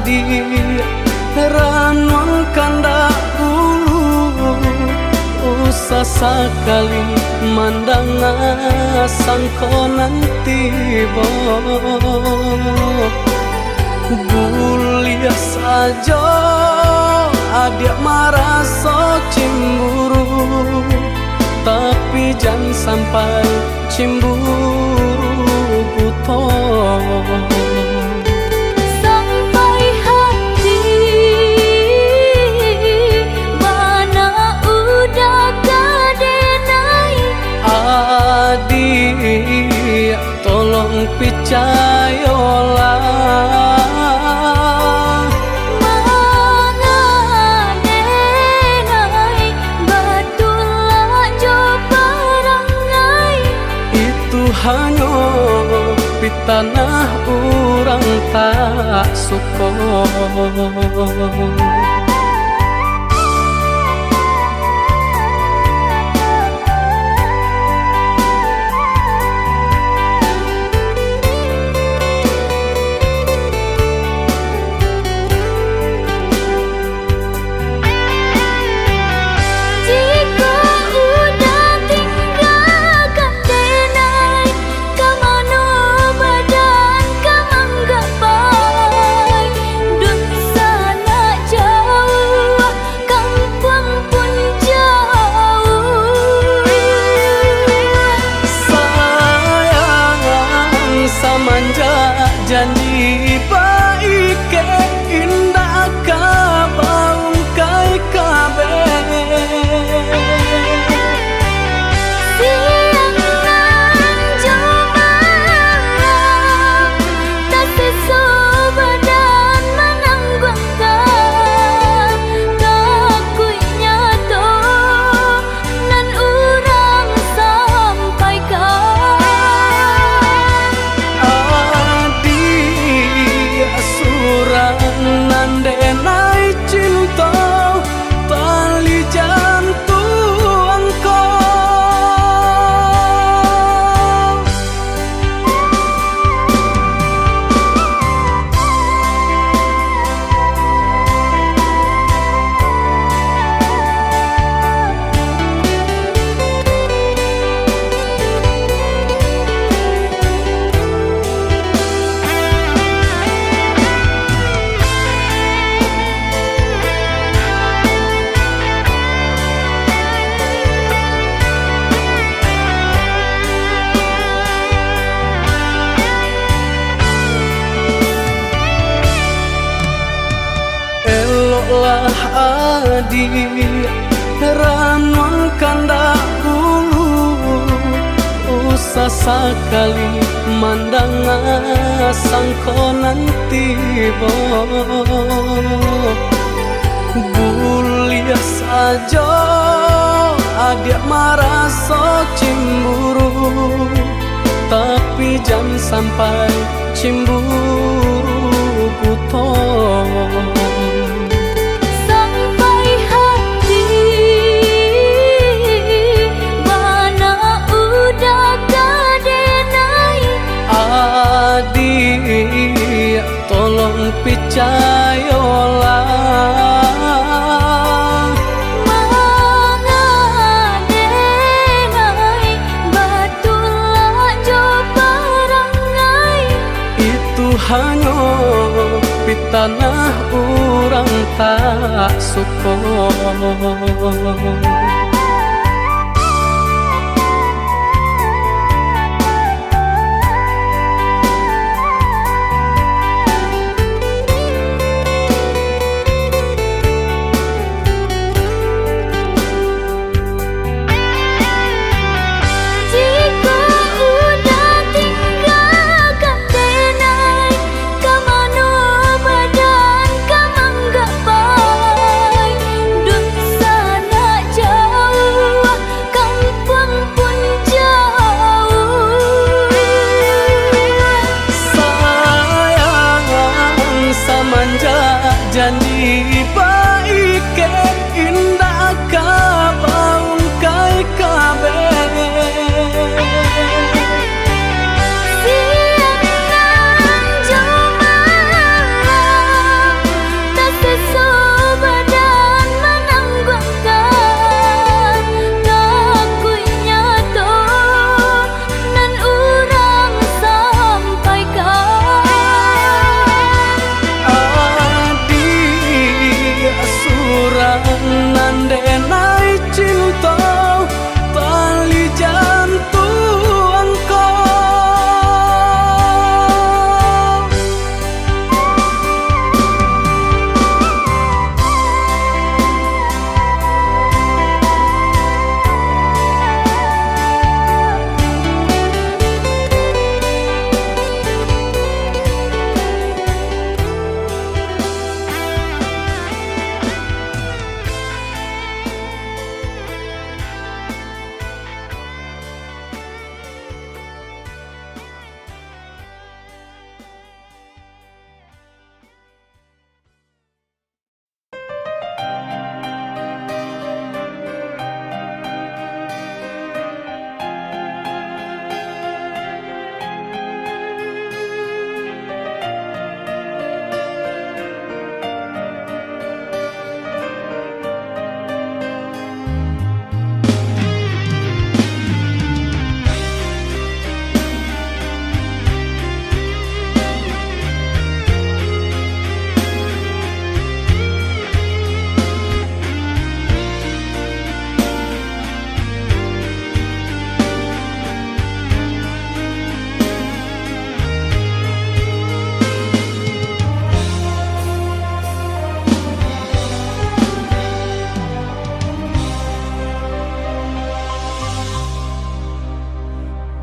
adi ranuang kanda ulu usah sekali mandang sangko nanti bo gulia saja adik merasa cemburu tapi jangan sampai cemburu buto sampai hati mana udah kadenai adik tolong percayalah hanya di tanah orang tak suka. Janji baik ke indah kabau kai kabe siang nan cuma tak sesubadan menanggungkan kakunya to nan urang sampaikan nandenai cinta tali jantung lah adi ranuang kanda ulu usah sekali mandang sangko nanti bo gulia saja adik merasa cemburu tapi jangan sampai cemburu buto adik tolong percayalah mengadenai batulah jo perangai itu hanya di tanah orang tak suka. Duh sana jauh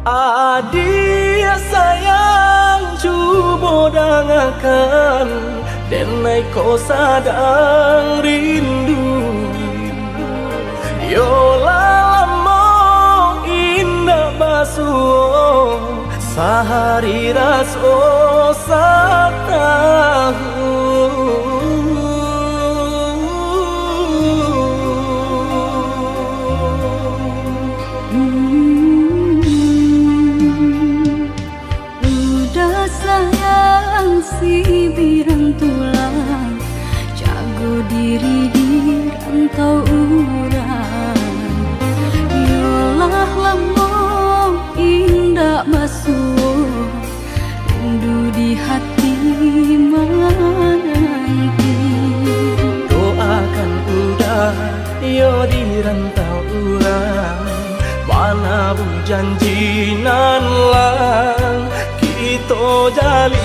Adik sayang cuba dengarkan, denai kau sadang rindu. Yola lama indah basuh, sehari raso satahu. Udah sayang si birang tulang, jago diri di rantau urang. Yolah lamo indah basuh, rindu di hati menanti. Doakan udah yo di rantau urang, mana bu janji nan lang kita jalin.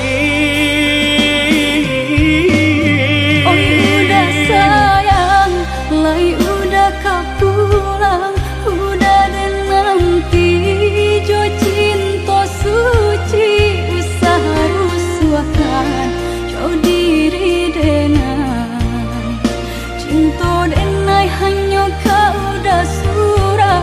Oh udah sayang, lai udah kau pulang, udah dan nanti jo cinta suci usaha rusuhkan jauh diri denai. Cinta denai hanya kau udah surah.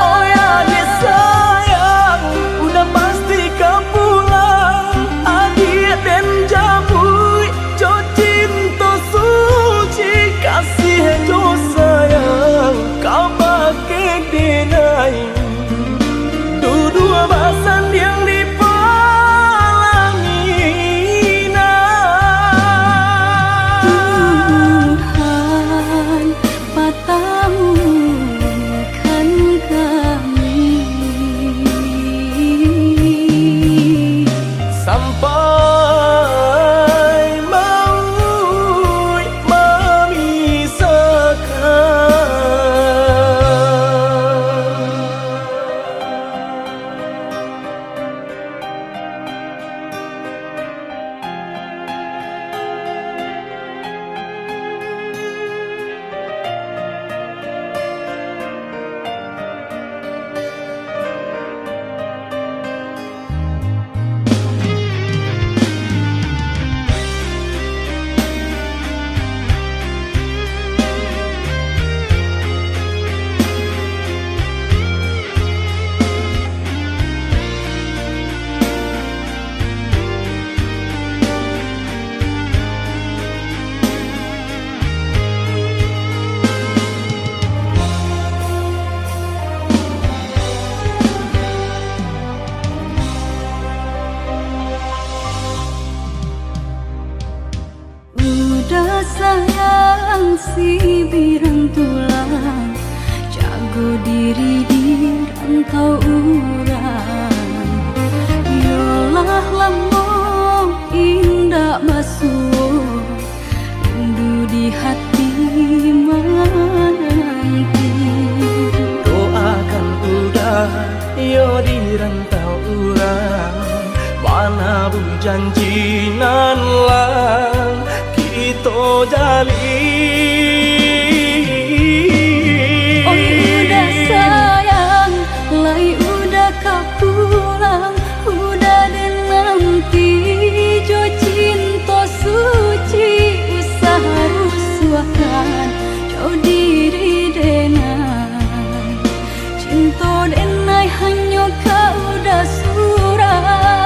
Oh ya dia sayang, udah pasti kau pulang. Adik dan jabui, jo cinta suci kasih jo sayang, kau pakai denai. Dua bahasan yang dipalangi Tuhan patahkan kami sampai maut memisahkan. Udah sayang si birang tulang, jago diri di rantau urang. Yolah lamo indah basuh, rindu di hati menanti. Doakan udah yo di rantau urang, mana bu janji nan lang kita jalin. Oh udah sayang, lai udah kau pulang, udah dan nanti jo cinta suci usaha rusuhkan jauh diri denai. Cinta denai hanya kau udah surah.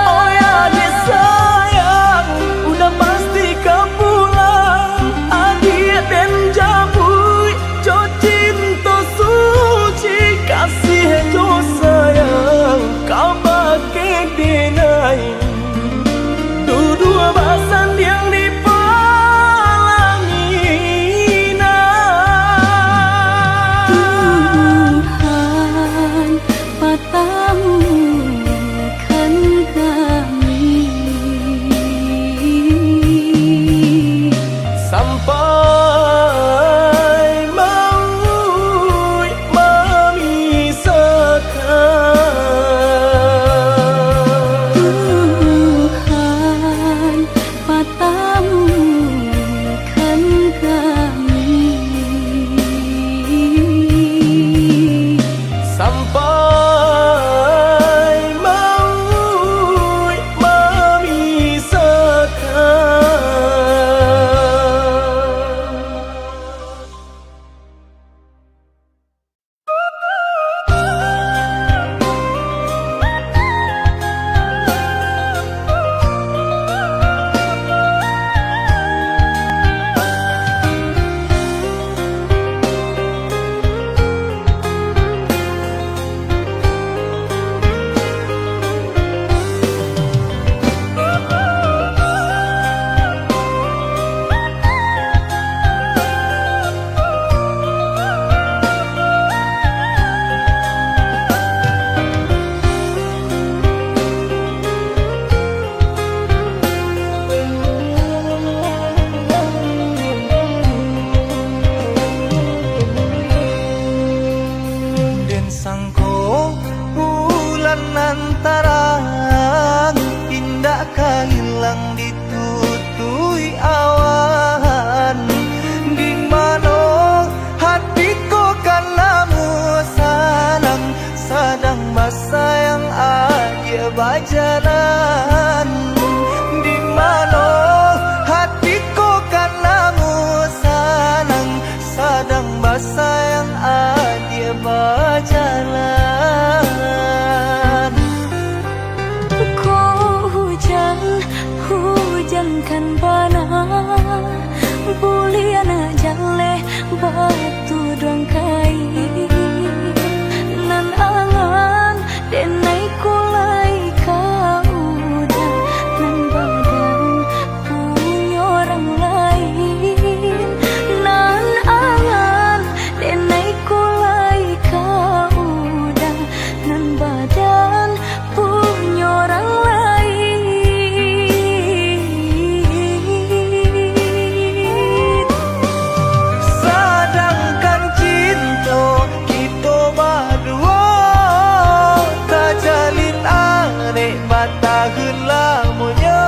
Oh ya dia sayang, udah pasti kau pulang. Adik dan jabui, jo cinta suci kasih jo sayang, kau tarang, indakkah hilang ditutui awan. Di mana hatiku kan lamu sanang, sadang masa yang ada berjalan. Di mana hatiku kan lamu sanang, sadang masa yang ada berjalan. Kau hujan kan panah, buliana jale batu dong kai. Nan angan denai kulai kau udah, nan badan punya orang lain. Nan angan denai kulai kau udah, nan badan punya orang lain. Sedangkan cinta kita berdua tak jalin arek mata gelamunya.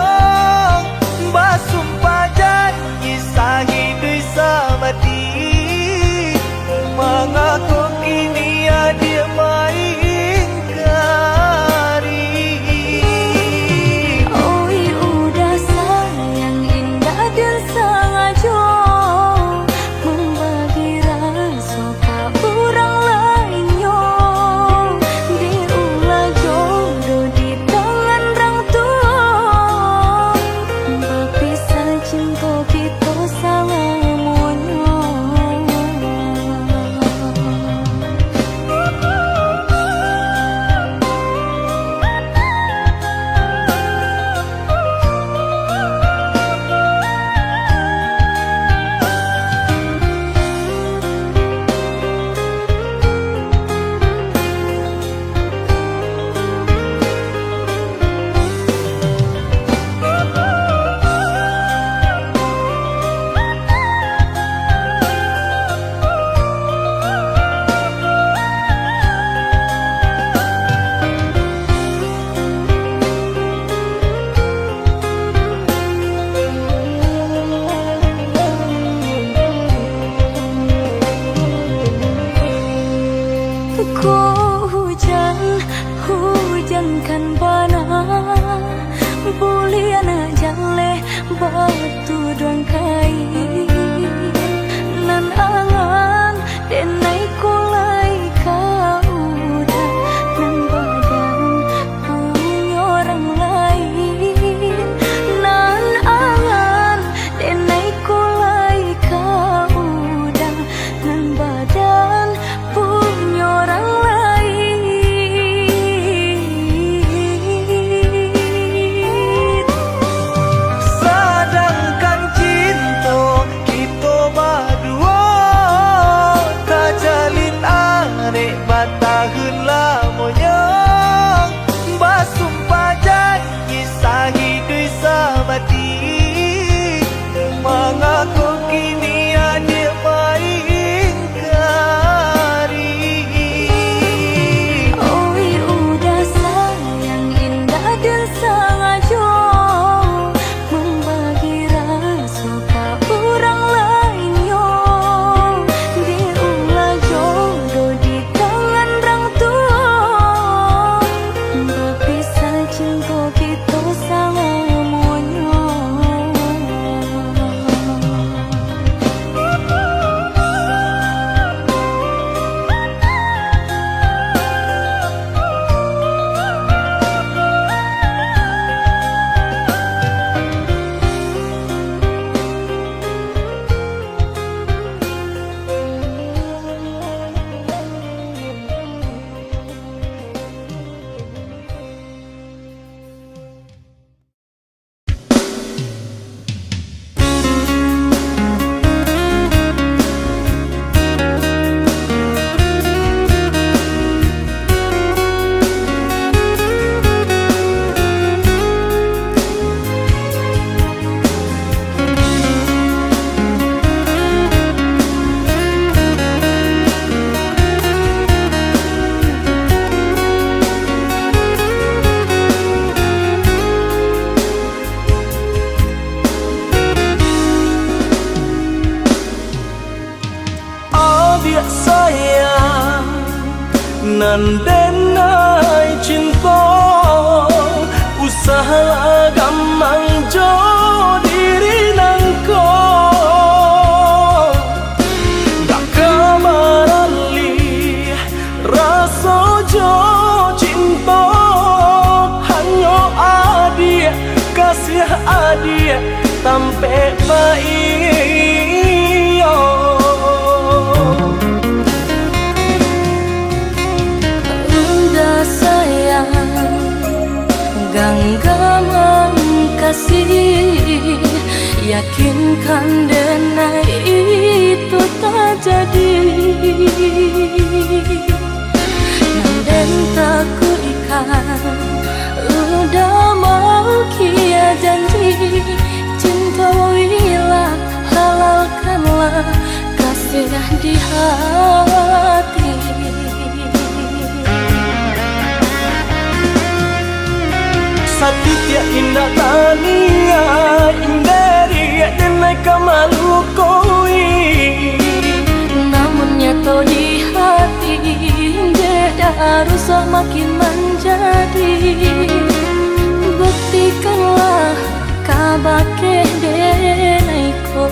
Basumpah janji sahidui samati, mengaku kini dia maingkari. nan denai cinta usaha gamang jo diri nangko dak kamarali rasa jo cinta hanyo adia kasih adia tampe baiyo udah sayang genggaman kasih yakinkan denai itu tak jadi dan tak kuikan udah mau kia janji cintailah halalkanlah kasih di hati Satitya indah tania inderi denai kamalu koi namun nyata di hati jeda rusak makin menjadi buktikanlah kabake denai ko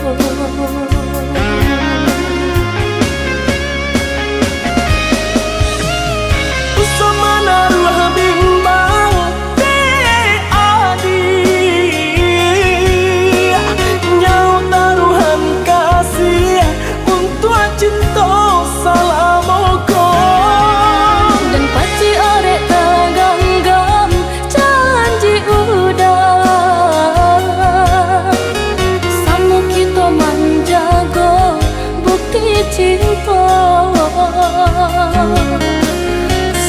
usama naruh bimbang cinta salamoko dan paci arek taganggam janji udah samu kita menjaga bukti cinta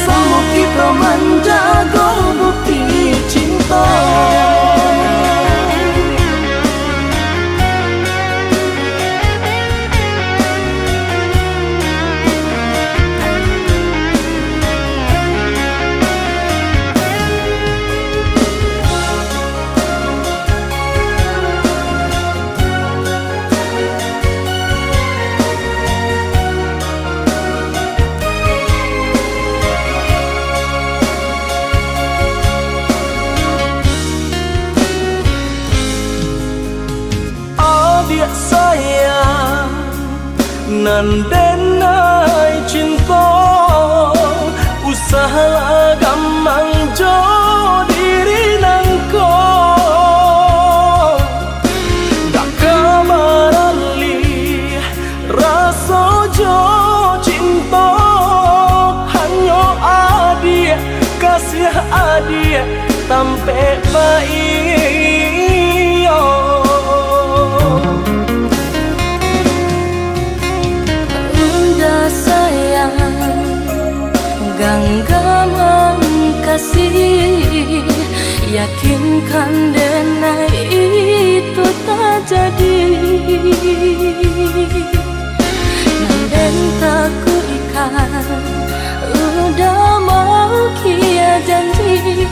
samu kita menjaga bukti cinta sayang nan denai cinta usaha gamang jo diri nangko dak kamarali rasa jo cinta hanyo adia kasih adia tampe baiyo genggaman kasih yakinkan denai itu tak jadi dan tak kuikan udah mau kia janji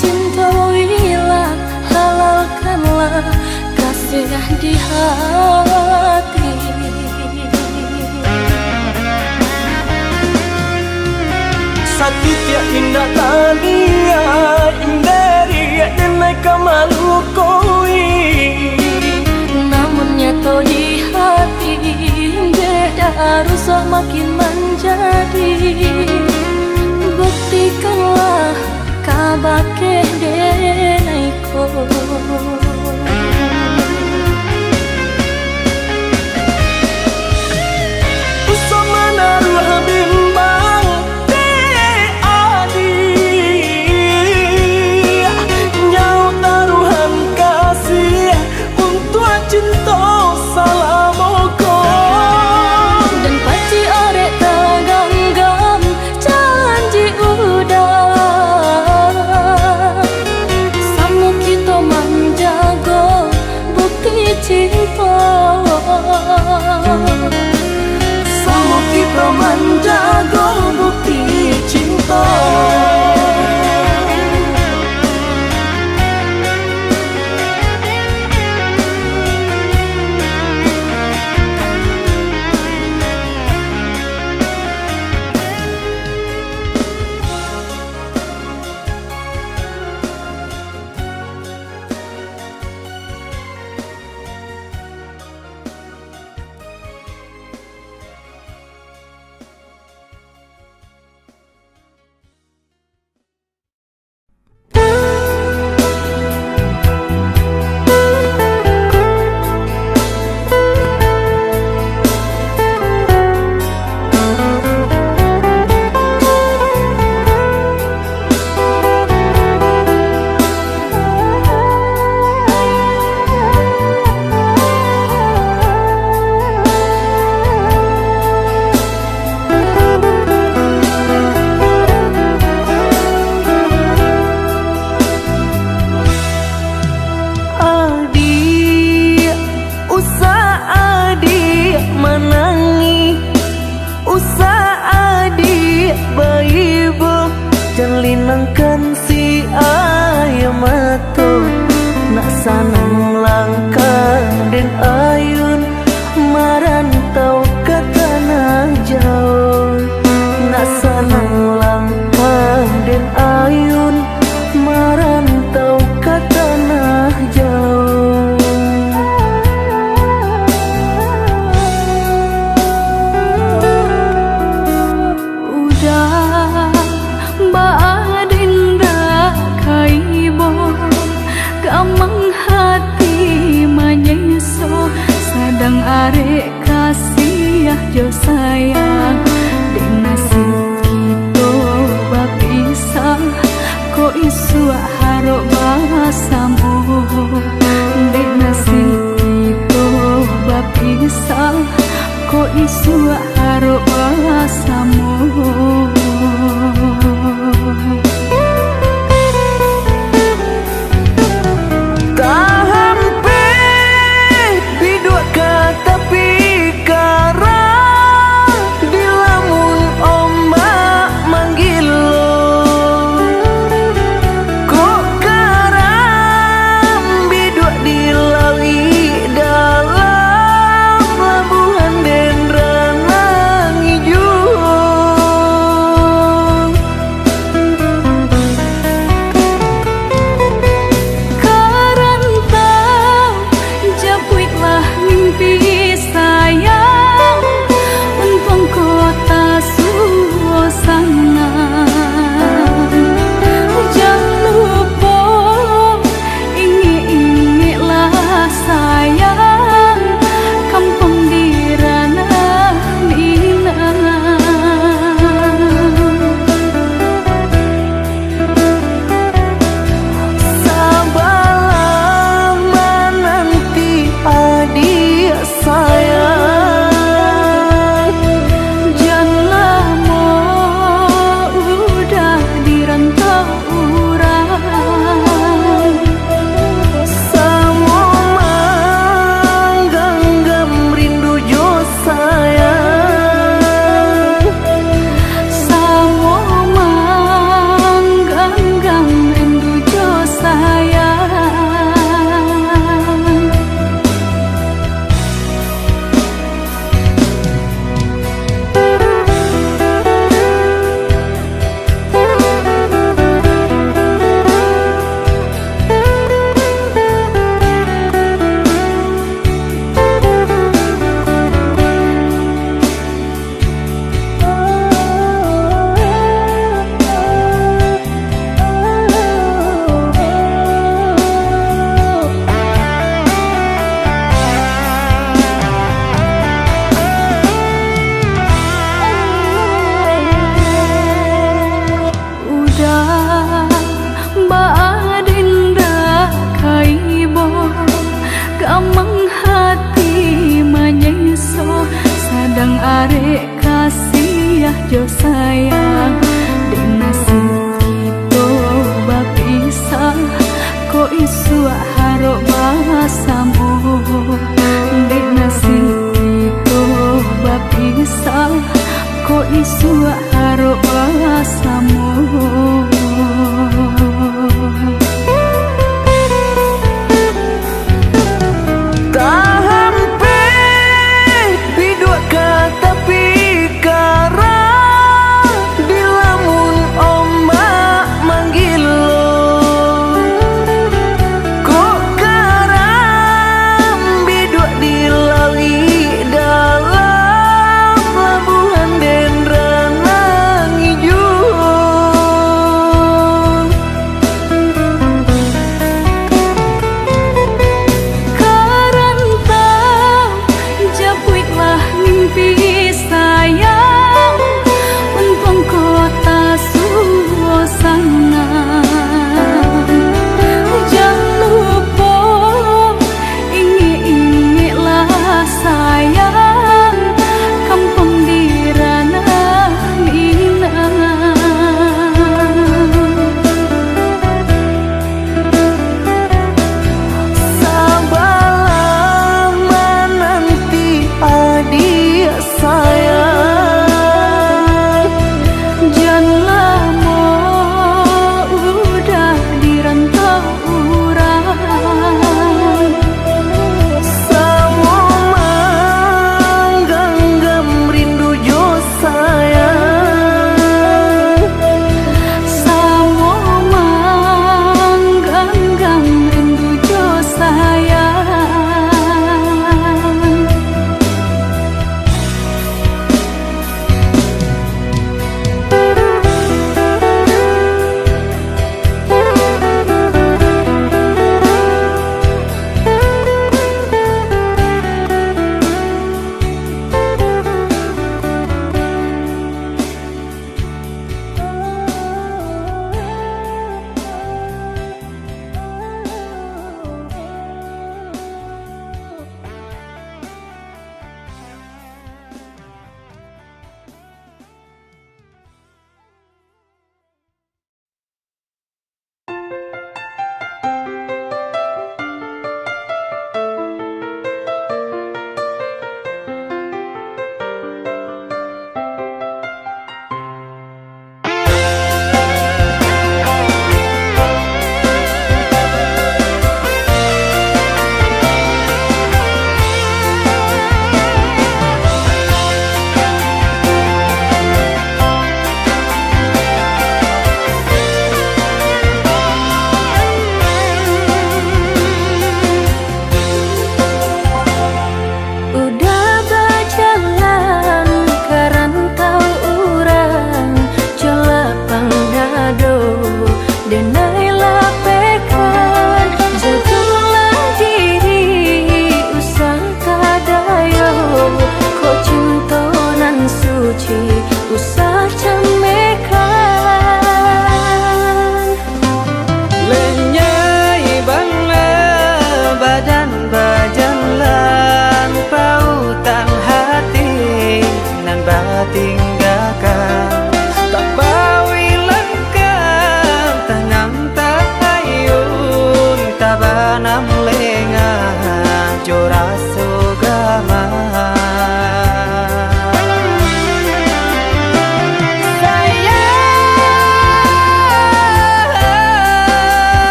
cintailah halalkanlah kasih di hati Satitya indah tania inderi denai kamalu koi namun nyata di hati jeda rusak makin menjadi buktikanlah kabake denai ko usama naruh bimbang cinta salamoko dan paci arek taganggam isu haro bahasamu dek nasib itu bapisah ko isu haro bahasamu Sadang arek kasih jo sayang dek nasib kita bapisah ko isu haro bahasamu dek nasib kita bapisah ko isu haro bahasamu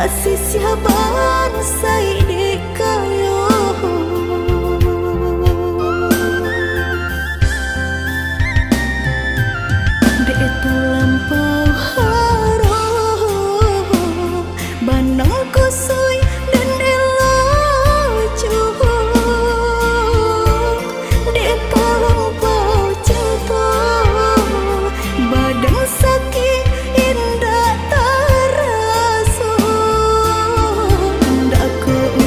kasih siaban sai dekayo dek terlampau harum banang kusui dan elacu dek terlampau cinta badan sakit indah terasa ndak ku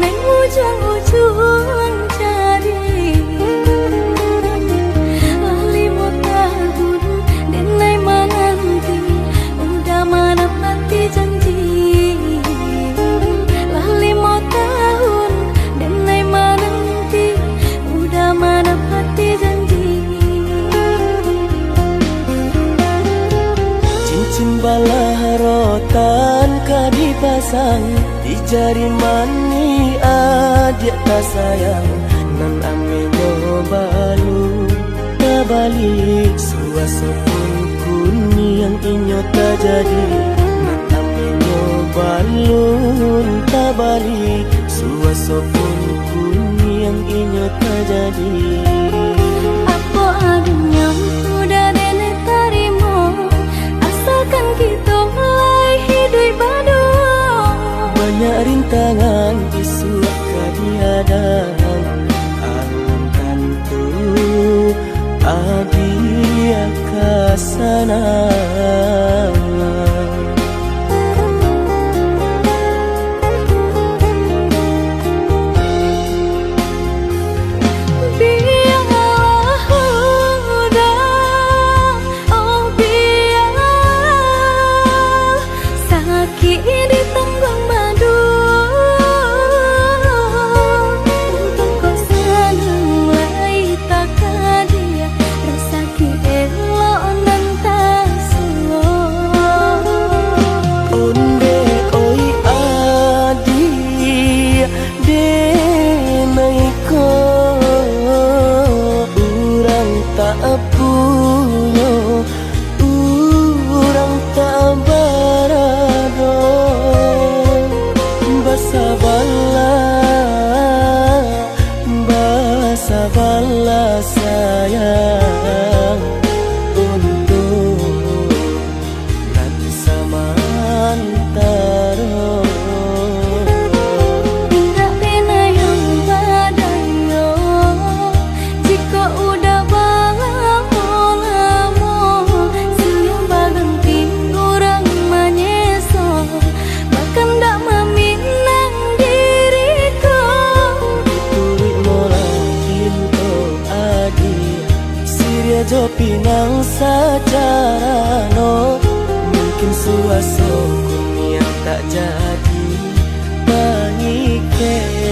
neng ujung-ujung cari lali mau tahun dan nai menanti udah menepati janji lali mau tahun dan nai menanti udah menepati janji cincin balah rotan ka dipasang di jari mani adik tak sayang nan amenyo balu tak balik suasopun kuni yang inyo tak jadi nan amenyo balu tak balik suasopun kuni yang inyo tak jadi apa adanya udah nenek tarimo asalkan kita mulai hidup baru banyak rintangan isu kadiadang alam tentu adia kasana Sabarlah sayang untuk nanti samantara tidak pena yang badayo jika udah lamo siang berhenti orang menyesal bahkan tak meminang diriku turik mola Siria jo pinang secara no mungkin suaso yang tak jadi mengikat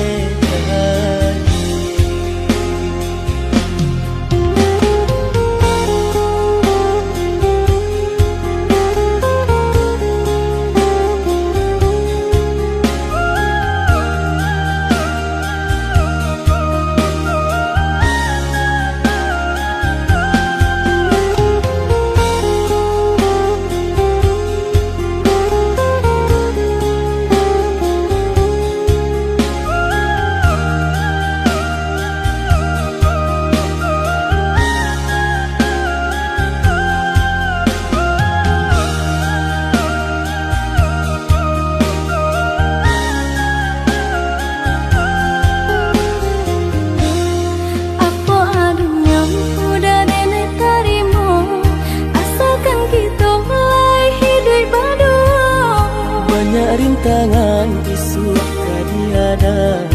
rintangan isu kadiadang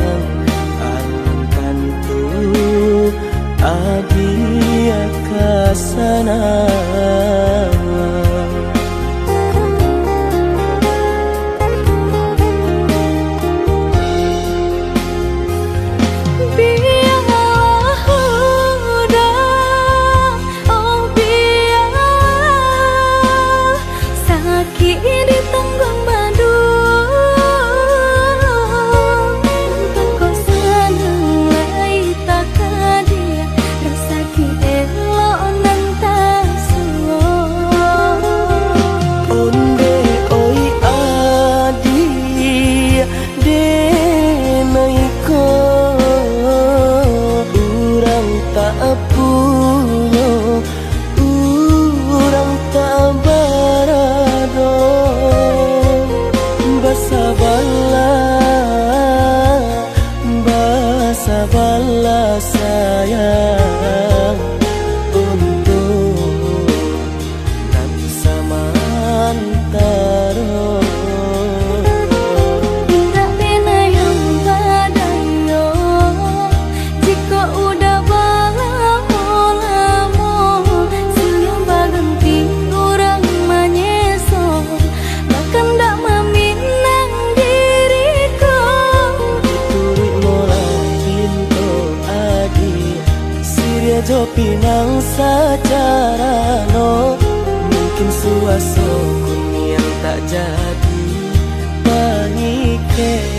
alam tentu adia kasana pinang secara no, mungkin suaso yang tak jadi pangike.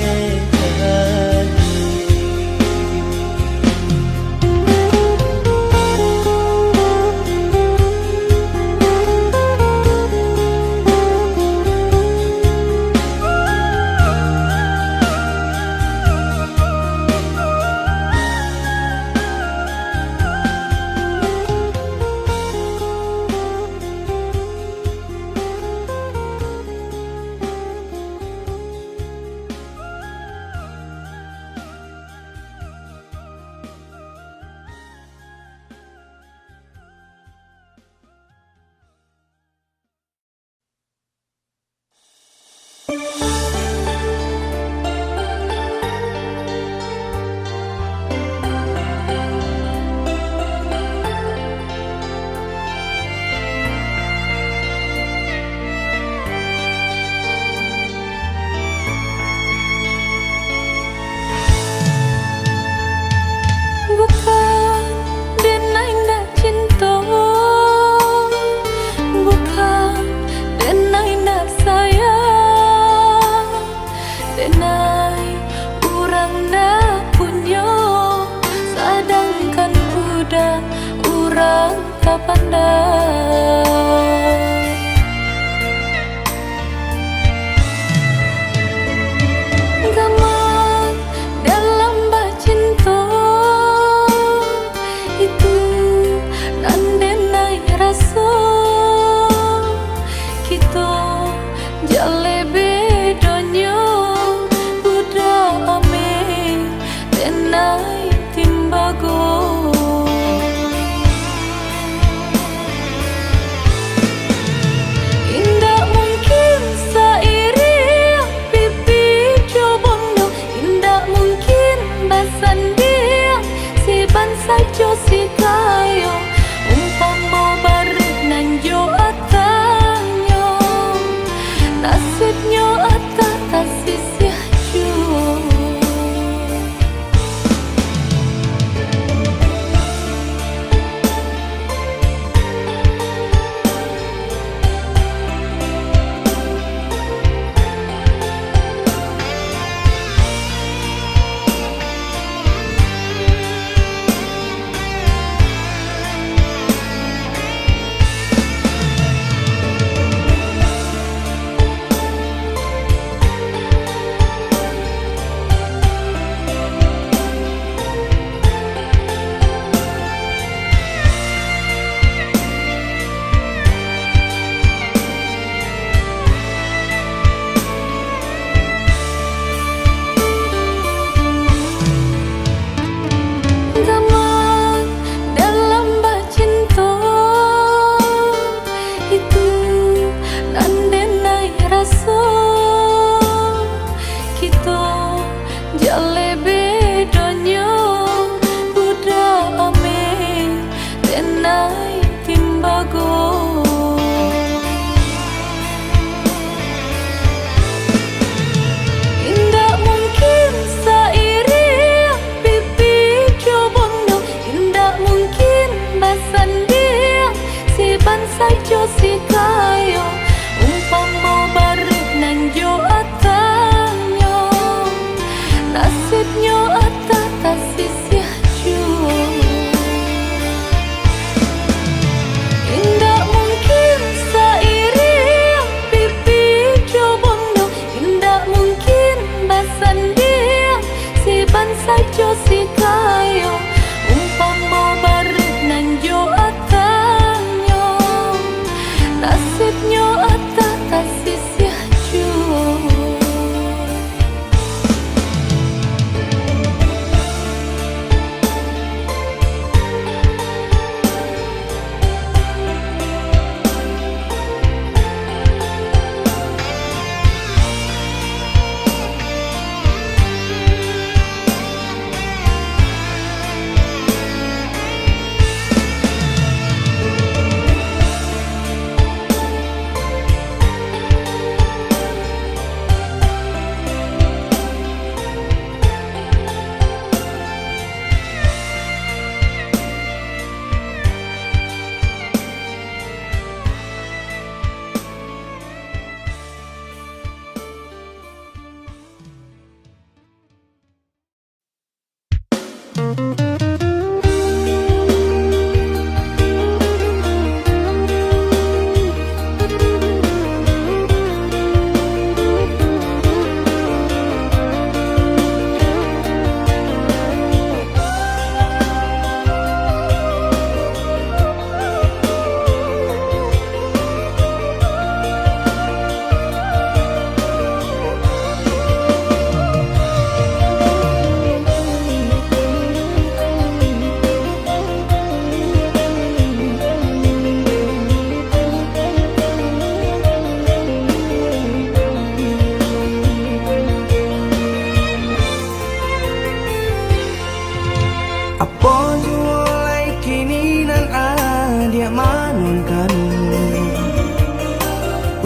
Apa jualai kini nan adia manunkan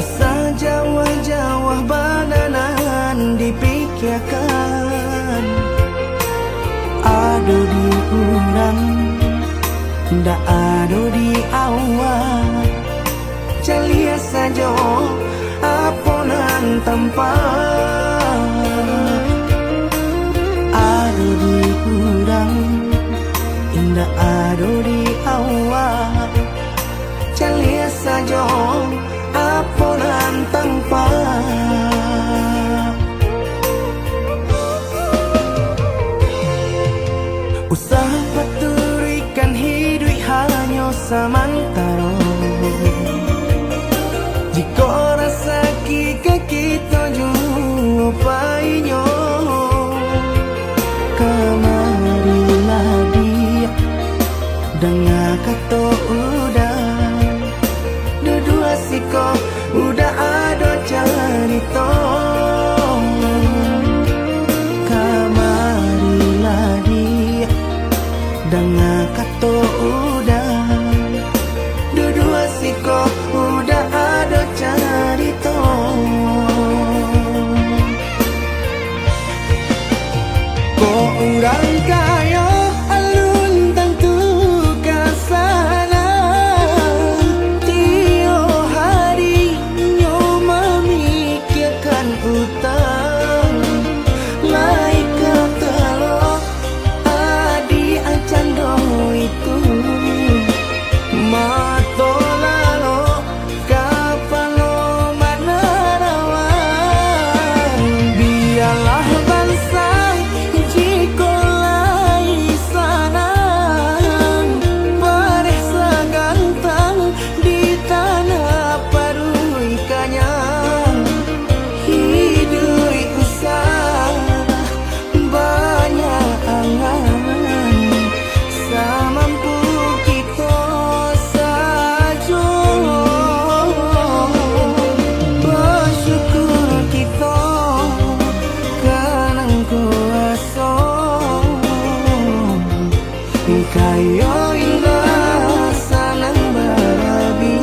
usah jawah-jawah bananan dipikirkan ado di urang ndak ado di awak calia saja aponan tempat ado di urang indah ado di awak calia saja aponan tempat usah paturikan hidup hanya samantara jika rasa kita jumpainya kamarilah dia dengar kata udah dua siko udah ada cerita kamarilah dia dengar kata udah dua siko udah ada cerita kok orang kaya alun tentu kasana tio hari nyo memikirkan utang laik ketelo adi acando itu mato lalo kapalo manarawan biarlah bangsa jika lai sanang paresa gantang di tanah parui kanyang hidup usah banyak angan samampu kita saja bersyukur kita kanang kuasa kaya indah sanang barabi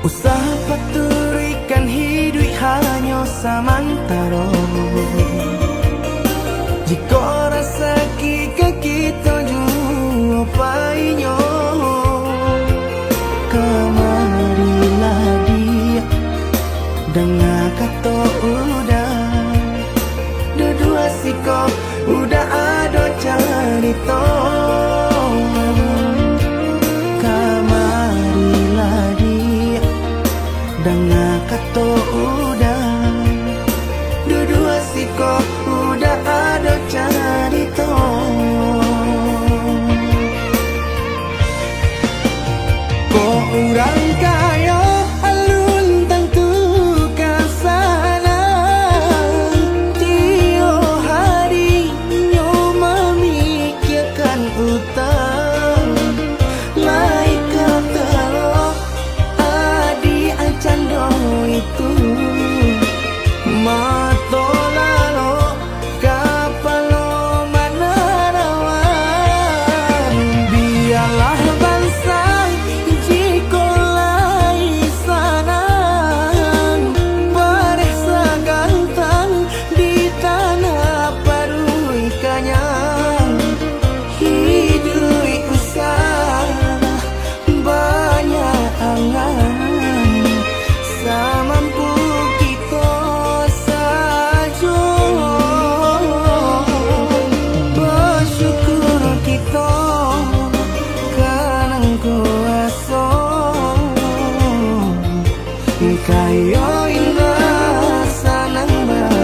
usah paturikan hidup hanya samantara jika rasa kita jumpainya kamarilah dia dengar kata udah dua siko udah ada cerita kamarilah dia dengar kata udah dua siko udah ada cerita kok orang kaya alun tentu kasana indah sanang bagi.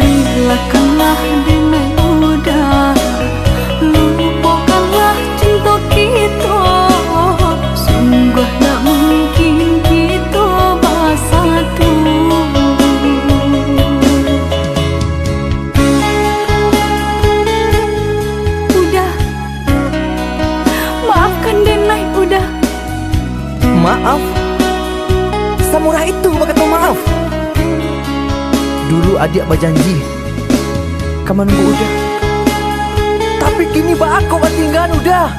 relakanlah dengan mudah, lupakanlah cinta kita. Sungguh tak mungkin kita bersatu. Udah, maafkan Denai, udah. Maaf? Samurah itu berkata maaf. Dulu adik berjanji kamu nunggu udah, tapi kini aku tinggal udah.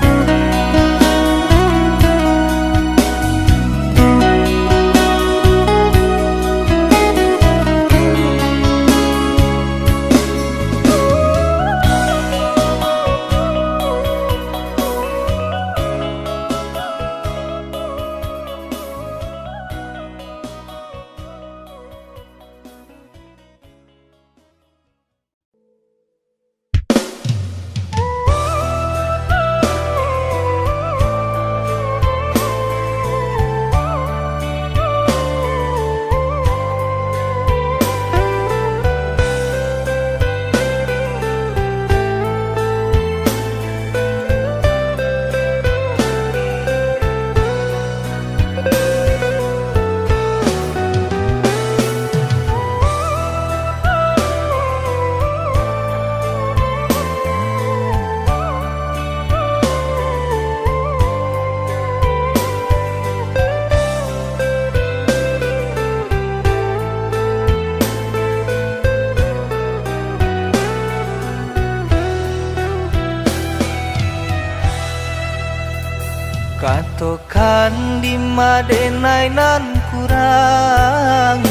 Katokan di Denai nan kurang,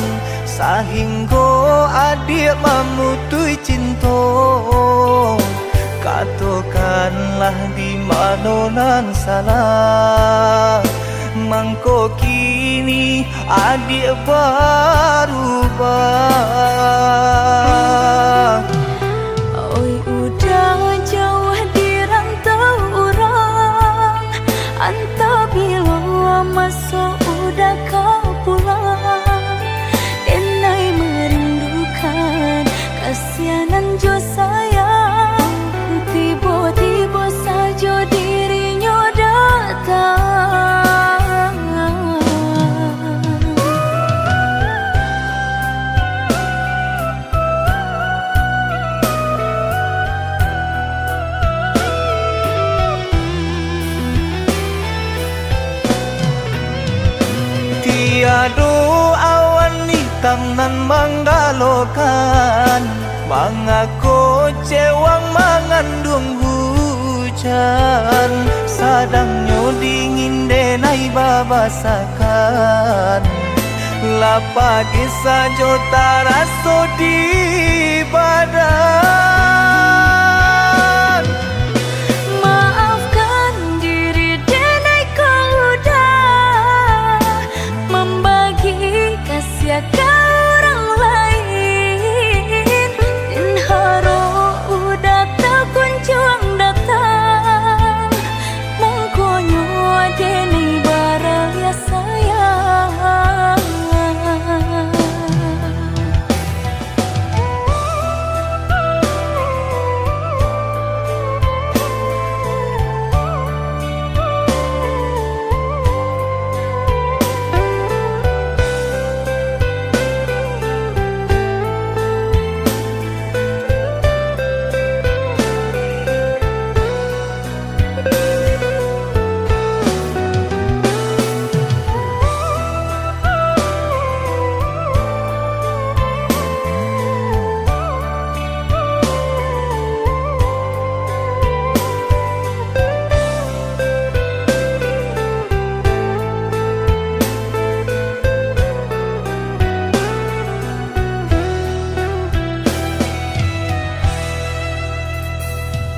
sehingga adik memutui cinta. Katokanlah di mana nan salah, mangko kini adik berubah. Oi udah jauh di rantau orang, antau bila masa udah kau pulang. Denai merindukan kasihanan jo sayang, tiba-tiba saja dirinya datang. Tiada awan hitam nan menggalokan, mengaku cewang mengandung hujan. Sadangnya dingin Denai babasakan, lapagi saja terasa di badan. Maafkan diri Denai, kau udah membagi kasih ke orang lain. Dan haro udah tak kunjung datang, mengkonyo Denai baraya sayang.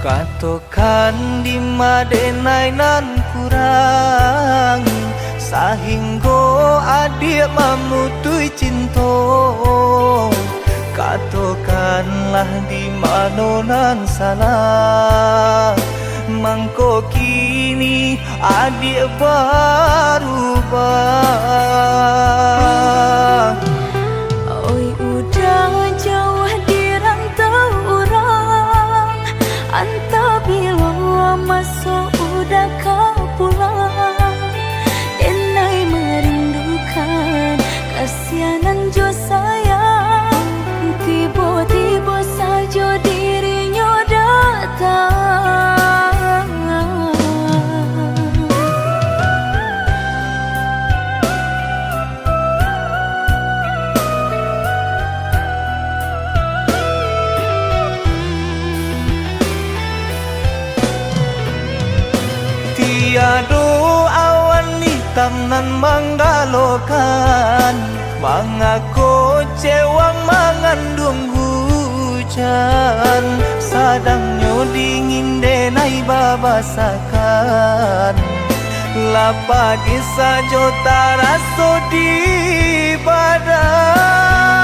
Katokan di Denai nan kurang, sehingga adik memutui cinta. Katokanlah di mana nan salah, mangko kini adik berubah. Oi udah jauh di nan manggalokan, mengaku cewang mengandung hujan, sadangnya dingin denai babasakan, lapa kisah jota raso di badan.